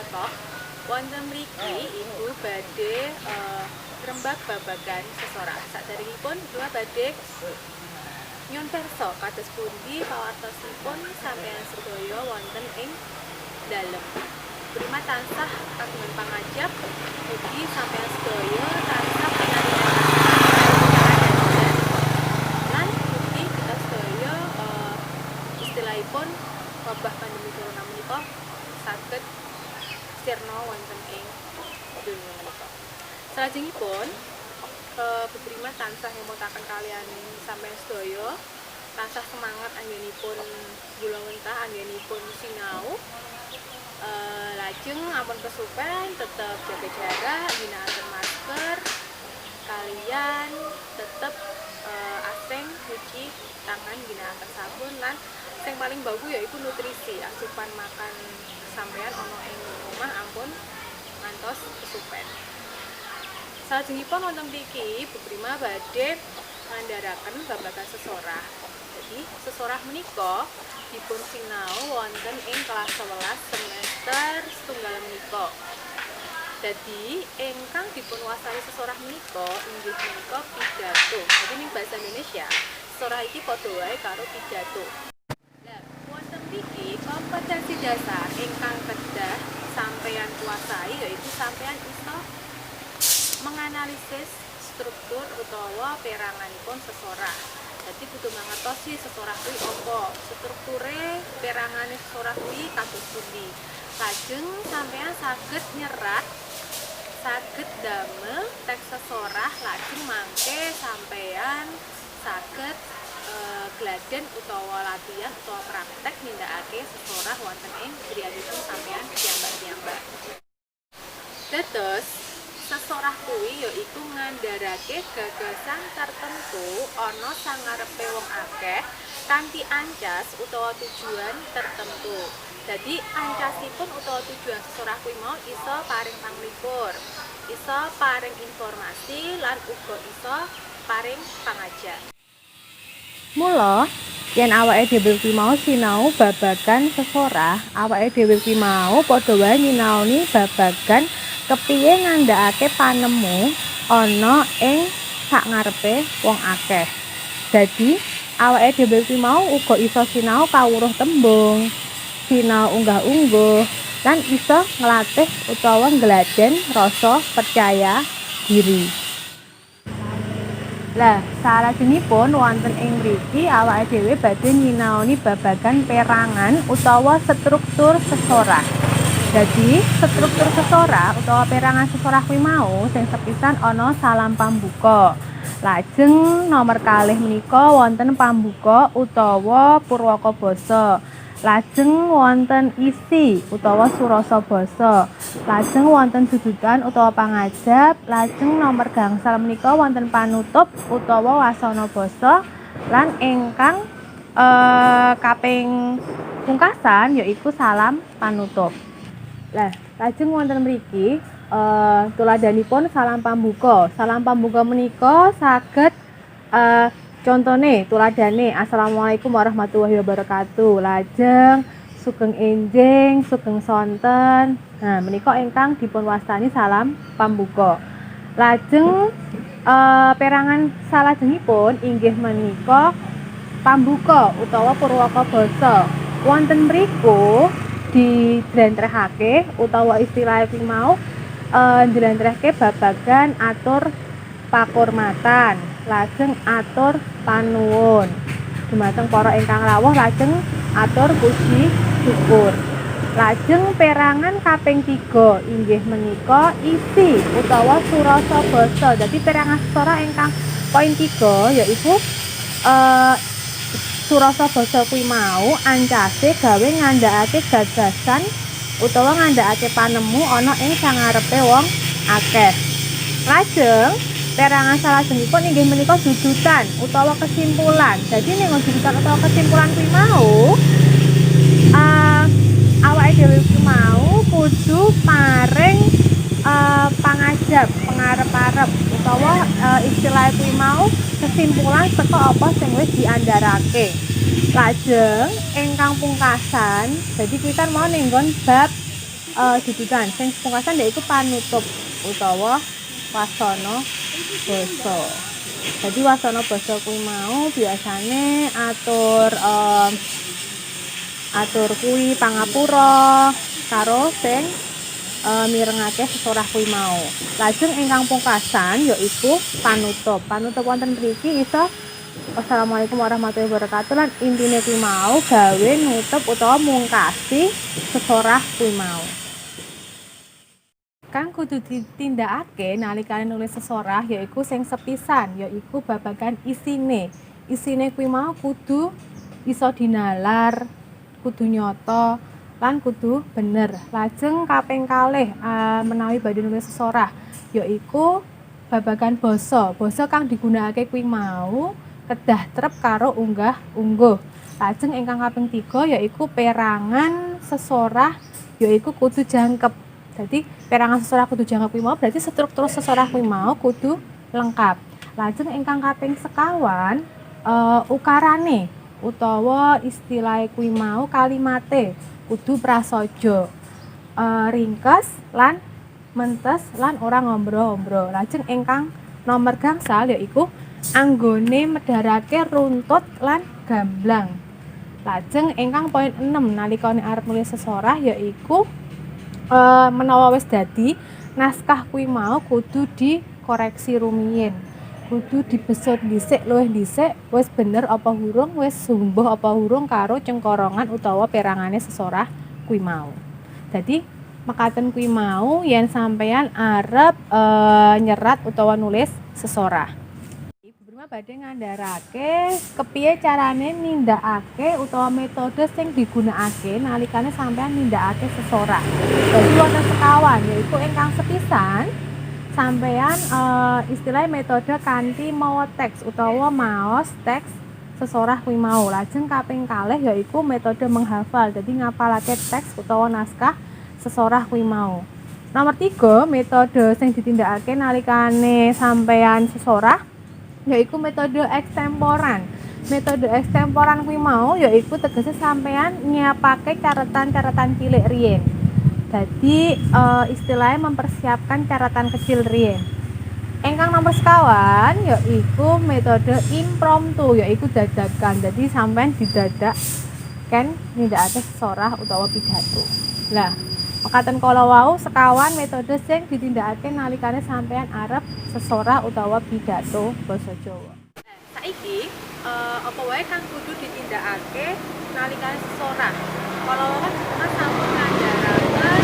menika wonten mriki ibu badhe rembag babagan sesorah. Saderengipun kula badhe nyun pirsa kados pundi pawartosipun sampeyan sedaya wonten ing dalem. Prima tansah kagungan pangajap mugi sampeyan sedaya tansah pinaringan lan mugi kita sedaya istilahipun wabah pandemi corona menika saged sirna wonten ing donya menika. Salajengipun Bebrima tansah ngemutaken kalian sampeyan sedaya tansah semangat anggenipun kula wentah anggenipun sinau. Lajeng ampun kesupen tetap jaga jarak, ginakaken masker, kalian tetap asring nyuci tangan ginakaken sabun lan sing paling bagus yaitu nutrisi asupan makan sampeyan ana ing omah ampun ngantos kesupen. Salajengipun wonten mriki Bebrima badhe ngandharaken babagan sesorah. Jadi sesorah menika dipun sinau wonten ing kelas 11 semester setunggal menika. Jadi ingkang dipun wasani sesorah menika inggih menika pidato. Jadi ning basa Indonesia sesorah iki padha wae karo pidato. Lah wonten mriki kompetensi dasar ingkang kedah sampeyan kuasai yaitu sampeyan iso menganalisis struktur utawa peranganipun sesorah. Jadi butuh mangertosi sesorah kuwi apa, strukture perangane sesorah kuwi kados pundi. Lajeng sampeyan saged nyerat, saged damel teks sesorah, lajeng mangke sampeyan saged gladen utawa latihan utawa praktek nindakake sesorah wonten ing griyanipun sampeyan piyambak-piyambak. Dados sesorah kuwi yaiku ngandharake gagasan tertentu ana sangarepe wong akeh kanthi ancas utawa tujuan tertentu. Jadi ancasipun utawa tujuan sesorah kuwi mau iso paring panglipur, iso paring informasi lan uga iso paring pangajar. Mula yen awake dhewe kuwi mau sinau babagan sesorah, awake dhewe kuwi mau padha wae nyinaoni babagan kepiye ngandhakake panemu ana ing sakngarepe wong akeh. Dadi awake dhewe kuwi mau uga iso sinau kawruh tembung, sinau unggah-ungguh, lan iso nglatih utawa nggladen rasa percaya diri. Lah, salajengipun wonten ing mriki awake dhewe badhe nyinaoni babagan perangan utawa struktur sesorah. Jadi, struktur sesorah utawa perangan sesorah kuwi mau sing sepisan ana salam pambuka. Lajeng nomor kalih menika wonten pambuka utawa purwaka basa. Lajeng wonten isi utawa surasa basa. Lajeng wonten dudukan utawa pangajap. Lajeng nomor gangsal menika wonten panutup utawa wasana basa. Lan ingkang kaping pungkasan yaiku salam panutup. Lah, lajeng wonten mriki tuladanipun salam pambuka. Salam pambuka menika saged contone tuladane Assalamualaikum warahmatullahi wabarakatuh. Lajeng sugeng enjing, sugeng sonten. Nah, menika ingkang dipun wastani salam pambuka. Lajeng perangan salajengipun inggih menika pambuka utawa purwaka basa. Wonten mriku dijlentrehake utawa istilah iki mau njlentrehake babagan atur pakurmatan, lajeng atur panuwun dumateng para ingkang rawuh, lajeng atur puji syukur. Lajeng perangan kaping 3 inggih menika isi utawa surasa basa. Dadi perangan sesorah ingkang poin 3 yaiku surasa basa kuwi mau ancase gawe ngandhakake gagasan utawa ngandhakake panemu ana ing sangarepe wong akeh. Lajeng perangan salajengipun inggih menika dudutan utawa kesimpulan. Jadi ning dudutan utawa kesimpulan kuwi mau awake dhewe kuwi mau kudu paring pangajap, pengarep-arep utawa istilah kuwi mau kesimpulan saka apa sing wis diandharake. Lajeng ingkang pungkasan, jadi kuwi kan mau ning nggon bab dududan. Sing pungkasan yaiku panutup utawa wasana basa. Jadi wasana basa kuwi mau biasane atur kuwi pangapura karo sing mirengake sesorah kuwi mau. Lajeng ingkang pungkasan yaiku panutup. Panutup wonten mriki iso Wassalamualaikum warahmatullahi wabarakatuh lan intine kuwi mau gawe nutup utawa mungkasi sesorah kuwi mau. Kang kudu ditindakake nalikane nulis sesorah yaiku sing sepisan yaiku babagan isine. Isine kuwi mau kudu iso dinalar, kudu nyata lan kudu bener. Lajeng kaping kalih menawi badhe nulis sesorah yaiku babagan basa. Basa kang digunakake kuwi mau kedah trep karo unggah-ungguh. Lajeng ingkang kaping 3 yaiku perangan sesorah yaiku kudu jangkep. Jadi perangan sesorah kudu jangkep kuwi mau berarti struktur sesorah kuwi mau kudu lengkap. Lajeng ingkang kaping sekawan ukarane utawa istilah kuwi mau kalimate kudu prasaja, ringkes lan mentes lan ora ngombro-ombro. Lajeng ingkang nomor gangsal yaiku anggone medharake runtut lan gamblang. Lajeng ingkang poin 6 nalikane arep nulis sesorah yaiku menawa wis dadi naskah kuwi mau kudu dikoreksi rumiyin. Kudu dibesut dhisik luwih dhisik wis bener apa hurung, wis sumbuh apa hurung karo cengkorongan utawa perangane sesorah kuwi mau. Dadi mekaten kuwi mau yen sampeyan arep nyerat utawa nulis sesorah. Badhe ngandharake kepiye carane nindakake utawa metode sing digunakake nalikane sampeyan nindakake sesorah. Jadi wonten sekawan yaiku ingkang sepisan sampeyan istilah metode kanthi mawa teks utawa maos teks sesorah kuwi mau. Lajeng kaping kalih yaiku metode menghafal. Jadi ngapalake teks utawa naskah sesorah kuwi mau. Nomor 3 metode sing ditindakake nalikane sampeyan sesorah yaiku metode ekstemporan. Metode ekstemporan kuwi mau yaiku tegese sampeyan nyiapake catatan-catatan cilik riyin. Dadi istilahnya mempersiapkan catatan kecil riyin. Ingkang nomor sekawan yaiku metode impromptu yaiku dadakan. Jadi sampeyan didadak kan nindakake sesorah utawa pidato. Lah, mekaten kala wau sekawan metode sing ditindakake nalikane sampeyan arep sesorah utawa pidato basa Jawa. Saiki apa wae kang kudu ditindakake nalikane sesorah? Kala wau kan sampun ngandharaken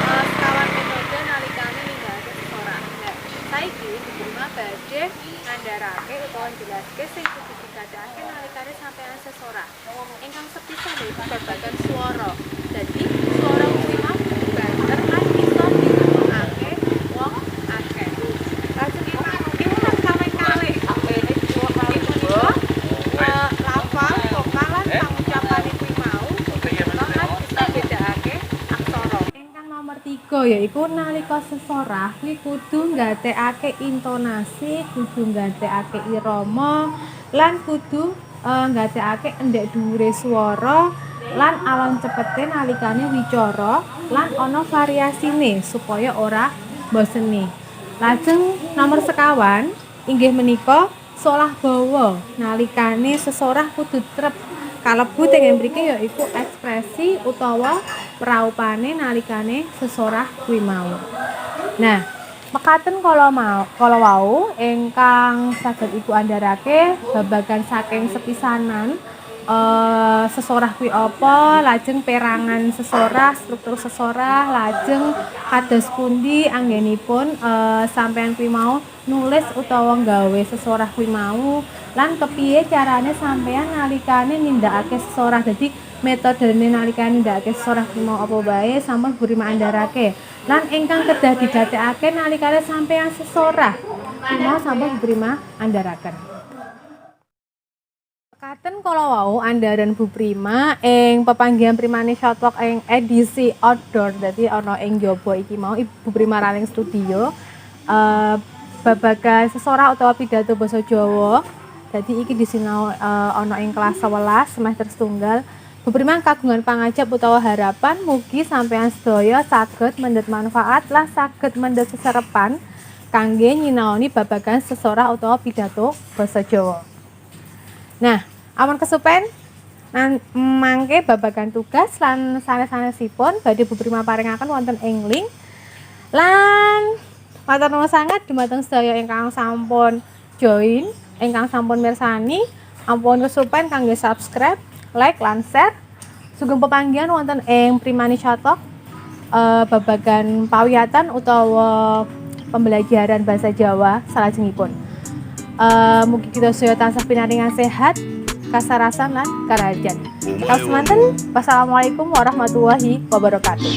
sekawan metode nalikane nindakake sesorah. Nah, saiki diterima badhe ngandharake utawa njelaske sing kudu ditindakake nalikane sampeyan sesorah. Ingkang sepisan yaiku babagan swara. Dadi swara kuwi mau banter lan iso ditemokake wong akeh. Lajeng ingkang kaping kalih lafal, vokal lan pangucapane kuwi mau lan bisa bedakake aksara. Ingkang nomor 3 yaiku nalika sesorah kuwi kudu nggatekake intonasi, kudu nggatekake irama lan kudu nggatekake endhek dhuwure swara lan alon cepete nalikane wicara lan ana variasine supaya ora mboseni. Lajeng nomor sekawan inggih menika solah bawa nalikane sesorah kudu trep. Kalebu teng mriki yaiku ekspresi utawa praupane nalikane sesorah kuwi mau. Nah, mekaten kala wau ingkang saged iku andharake babagan saking sepisanan sesorah kuwi apa, lajeng perangan sesorah, struktur sesorah, lajeng kados pundi anggenipun sampeyan kuwi mau nulis utawa nggawe sesorah kuwi mau, lan kepiye carane sampeyan nalikane nindakake sesorah. Dadi metodene nalikane nindakake sesorah kuwi mau apa bae sampun buri andharake. Lan ingkang kedah digatekake nalikane sampeyan sesorah kuwi mau sampun buri andharaken. Katen kala wau andharan Bu Prima ing pepanggihan Primane Shotwalk ing edisi outdoor. Dadi ana ing njaba iki mau Ibu Prima Raling Studio babagan sesorah utawa pidato basa Jawa. Dadi iki disinau ana ing kelas 11 semester setunggal. Bepriman kagungan pangajap utawa harapan mugi sampeyan sedaya saged mendhet manfaat lan saged mendhet seserepan kangge nyinaoni babagan sesorah utawa pidato basa Jawa. Nah, amun kesupen mangke babagan tugas lan sanes-sanesipun badhe bepriman paringaken wonten ing link lan matur nuwun sanget dumateng sedaya ingkang sampun join, ingkang sampun mirsani, ampun kesupen kangge subscribe, like lan share. Sugeng pepanggihan wonten ing Primani Catok babagan pawiyatan utawa pembelajaran bahasa Jawa salajengipun. Mugi kita sedaya tansah pinaringan sehat, kasarasan lan karajan. Kasemanten, wassalamualaikum warahmatullahi wabarakatuh.